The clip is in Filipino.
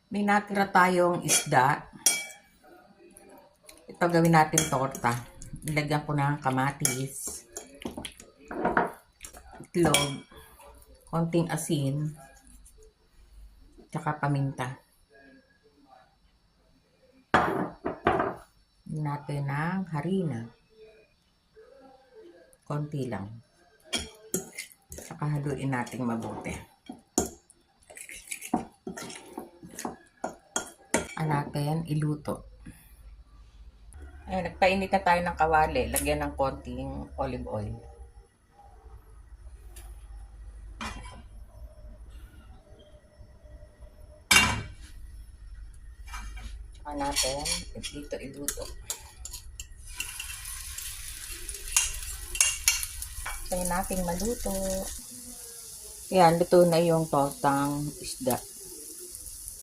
May natira tayong isda. Ito gawin natin torta. Ilagyan ko ng kamatis, itlog, konting asin, tsaka paminta. Lagyan natin ng harina. Konti lang. Tsaka haluin natin mabuti. Natin iluto. Ayun, nagpainit na tayo ng kawali. Lagyan ng konting olive oil. Tsaka natin dito iluto. Tayo natin maluto. Ayan, luto na yung tortang isda.